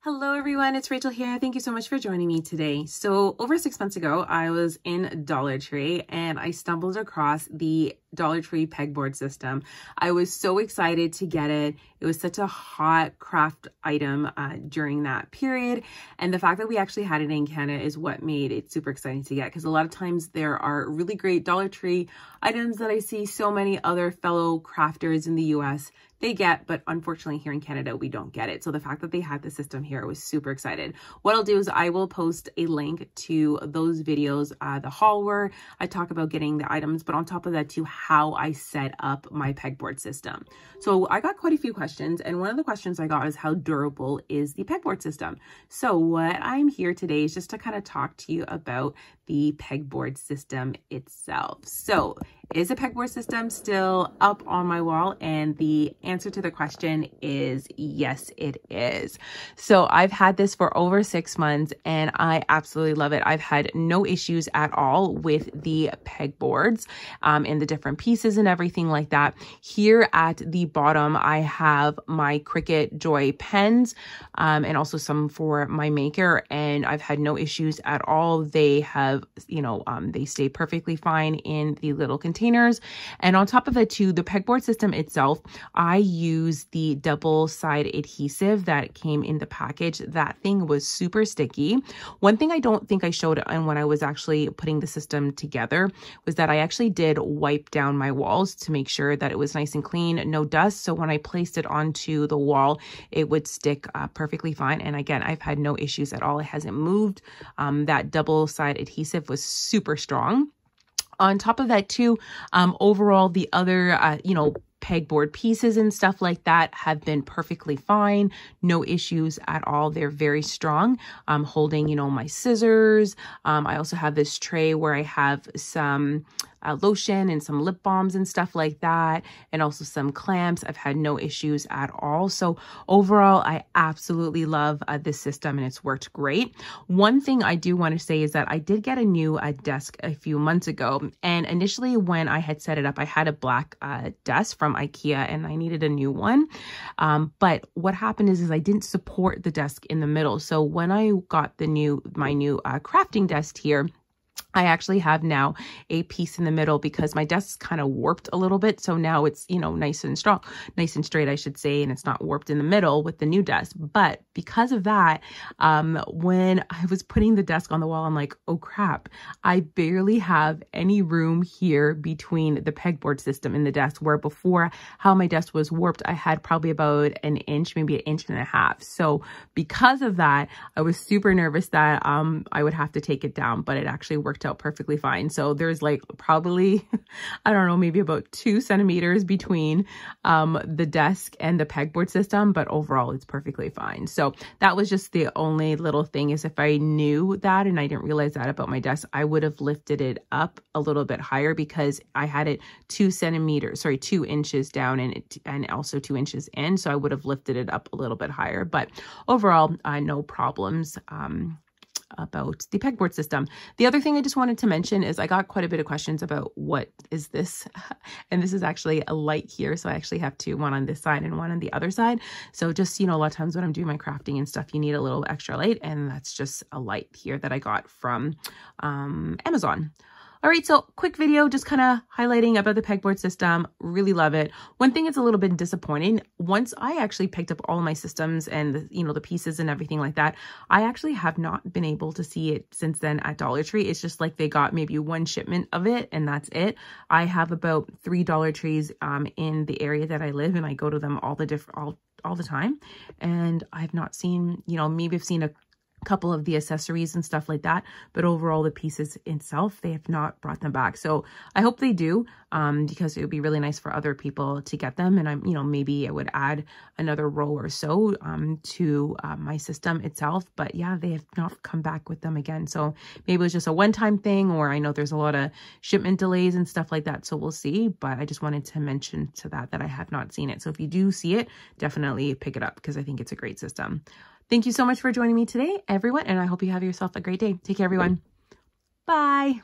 Hello everyone, it's Rachel here. Thank you so much for joining me today. So over 6 months ago, I was in Dollar Tree and I stumbled across the Dollar Tree Pegboard System. I was so excited to get it. It was such a hot craft item during that period. And the fact that we actually had it in Canada is what made it super exciting to get, because a lot of times there are really great Dollar Tree items that I see so many other fellow crafters in the US they get, but unfortunately here in Canada, we don't get it. So the fact that they had the system here, I was super excited. What I'll do is I will post a link to those videos, the haul where I talk about getting the items, but on top of that too, how I set up my pegboard system. So I got quite a few questions, and one of the questions I got is how durable is the pegboard system? So what I'm here today is just to kind of talk to you about the pegboard system itself. So is a pegboard system still up on my wall? And the answer to the question is yes, it is. So I've had this for over 6 months and I absolutely love it. I've had no issues at all with the pegboards and the different pieces and everything like that. Here at the bottom, I have my Cricut Joy pens and also some for my maker, and I've had no issues at all. They have, they stay perfectly fine in the little containers. And on top of it too, the pegboard system itself, I use the double side adhesive that came in the package. That thing was super sticky. One thing I don't think I showed and when I was actually putting the system together was that I actually did wipe down my walls to make sure that it was nice and clean, no dust. So when I placed it onto the wall, it would stick perfectly fine. And again, I've had no issues at all. It hasn't moved. That double side adhesive was super strong. On top of that too, overall, the other, pegboard pieces and stuff like that have been perfectly fine. No issues at all. They're very strong. I'm holding, my scissors. I also have this tray where I have some lotion and some lip balms and stuff like that, and also some clamps. I've had no issues at all. So overall, I absolutely love this system and it's worked great. One thing I do want to say is that I did get a new desk a few months ago, and initially when I had set it up, I had a black desk from IKEA and I needed a new one. But what happened is I didn't support the desk in the middle. So when I got my new crafting desk here, I actually have now a piece in the middle because my desk's kind of warped a little bit. So now it's, nice and strong, nice and straight, I should say, and it's not warped in the middle with the new desk. But because of that, when I was putting the desk on the wall, I'm like, oh crap, I barely have any room here between the pegboard system and the desk, where before how my desk was warped, I had probably about an inch, maybe an inch and a half. So because of that, I was super nervous that I would have to take it down, but it actually worked out perfectly fine. So there's like probably, I don't know, maybe about 2 centimeters between the desk and the pegboard system, but overall it's perfectly fine. So that was just the only little thing, is if I knew that and I didn't realize that about my desk, I would have lifted it up a little bit higher, because I had it 2 inches down and also 2 inches in. So I would have lifted it up a little bit higher, but overall, no problems about the pegboard system. The other thing I just wanted to mention is I got quite a bit of questions about what is this, and this is actually a light here. So I actually have two, one on this side and one on the other side. So just, a lot of times when I'm doing my crafting and stuff, you need a little extra light, and that's just a light here that I got from Amazon. All right, so quick video, just kind of highlighting about the pegboard system. Really love it. One thing that's a little bit disappointing, once I actually picked up all of my systems and the pieces and everything like that, I actually have not been able to see it since then at Dollar Tree. It's just like they got maybe 1 shipment of it and that's it. I have about 3 Dollar Trees in the area that I live, and I go to them all the time, and I've not seen, maybe I've seen a couple of the accessories and stuff like that, but overall the pieces itself, they have not brought them back. So I hope they do, because it would be really nice for other people to get them. And I'm, maybe I would add another row or so to my system itself. But yeah, they have not come back with them again. So maybe it was just a one-time thing, or I know there's a lot of shipment delays and stuff like that. So we'll see. But I just wanted to mention to that I have not seen it. So if you do see it, definitely pick it up, because I think it's a great system. Thank you so much for joining me today, everyone, and I hope you have yourself a great day. Take care, everyone. Bye.